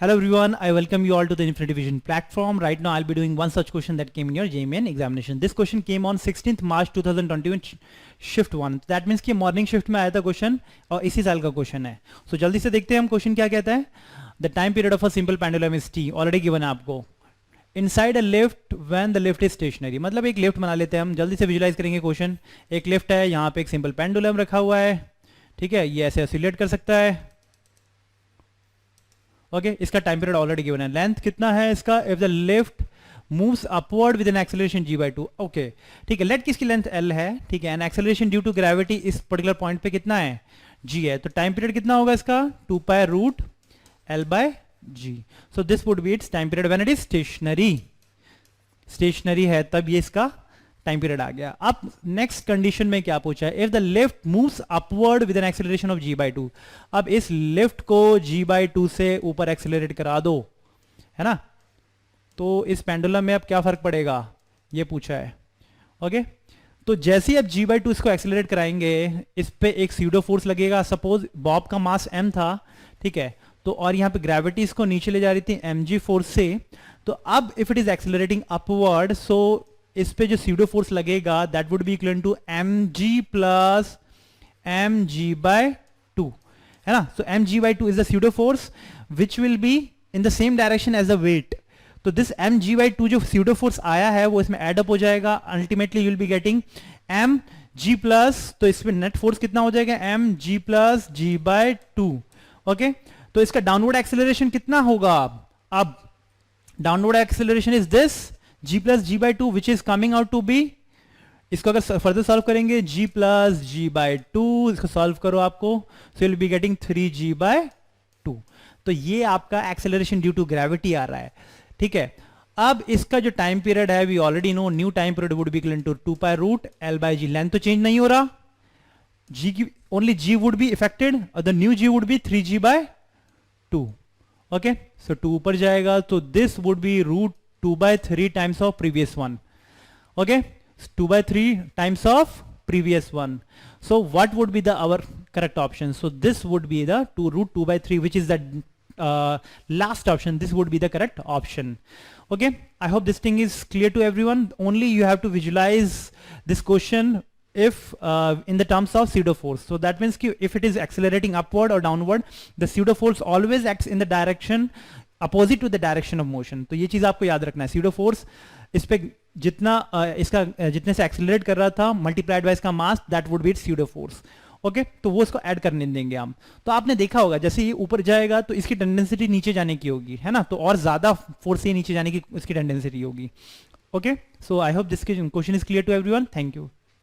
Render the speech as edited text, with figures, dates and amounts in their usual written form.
Hello everyone, I welcome you all to the Infinity Vision platform. Right now I'll be doing one such question that came in your JMN examination. This question came on 16th March 2021 shift 1. That means कि morning shift में आया था question और इसी साल का question है. So जल्दी से देखते हैं हम क्वेश्चन क्या कहता है. The time period of a simple pendulum is t. Already given है आपको. Inside a lift when the lift is stationary. मतलब एक लिफ्ट बना लेते हैं हम. जल्दी से विजुलाइज करेंगे क्वेश्चन. एक लिफ्ट है, यहाँ पे एक सिंपल पेंडुलम रखा हुआ है. ठीक है, ये ऐसे ऑसिलेट कर सकता है. ओके इसका टाइम पीरियड ऑलरेडी गिवन है. लेंथ कितना है इसका? If the lift moves upward with an acceleration g/2. Okay ठीक है, लेट किसकी लेंथ l है. ठीक है, an acceleration due to gravity इस पर्टिकुलर पॉइंट पे कितना है? g है. तो टाइम पीरियड कितना होगा इसका? 2π√l/g. So this would be its time period when it is stationary. Stationary है तब ये इसका टाइम पीरियड आ गया. अब नेक्स्ट कंडीशन में क्या पूछा है? If the lift moves upward with an acceleration of g/2. अब इस लिफ्ट को g/2 से ऊपर एक्सेलरेट करा दो, है ना, तो इस पेंडुलम में अब क्या फर्क पड़ेगा ये पूछा है. ओके तो जैसे ही अब g/2 इसको एक्सेलरेट कराएंगे, इस पे एक स्यूडो फोर्स लगेगा. सपोज बॉब का मास m था, ठीक है, तो और यहाँ पे ग्रेविटी इसको नीचे ले जा रही थी mg फोर्स से. तो अब if it is accelerating upward, so इस पे जो स्यूडो फोर्स लगेगा that would be equal to mg plus mg/2, है ना. So mg/2 is the pseudo force which will be in the same direction as the weight. तो this mg/2 जो pseudo force आया है वो इसमें एड अप हो जाएगा. Ultimately you will be getting mg plus, तो इसमें नेट फोर्स कितना हो जाएगा? mg plus g/2. ओके तो इसका डाउनवर्ड एक्सेलरेशन कितना होगा? अब downward acceleration is this g plus g/2 which is coming out to be, इसको अगर फर्दर सॉल्व करेंगे g प्लस g/2, इसको सॉल्व करो आपको, so will be getting 3g/2. तो ये आपका एक्सेलरेशन ड्यू टू ग्रेविटी आ रहा है. ठीक है, अब इसका जो टाइम पीरियड है we already know, new time period would be equal to 2π√l/g. Length तो चेंज नहीं हो रहा, g की only g would be affected और the new g would be 3g/2. Okay so 2 ऊपर जाएगा, तो this would be √2/3 times of previous one. Okay, 2/3 times of previous one. So what would be the our correct option? So this would be the √2/3, which is the last option. This would be the correct option. Okay, I hope this thing is clear to everyone. Only you have to visualize this question if in the terms of pseudo force. So that means if it is accelerating upward or downward, the pseudo force always acts in the direction opposite to the direction of motion. तो ये चीज आपको याद रखना है. Pseudo force इस पे जितना इसका जितने से एक्सेलरेट कर रहा था मल्टीप्लाइड बाय इसका mass, that would be pseudo force. Okay तो वो इसको ऐड करने देंगे हम. तो आपने देखा होगा जैसे ये ऊपर जाएगा तो इसकी टेंडेंसिटी नीचे जाने की होगी, है ना, तो और ज्यादा फोर्स ये नीचे जाने की इसकी टेंडेंसिटी होगी. Okay so I hope this question is clear to everyone. Thank you.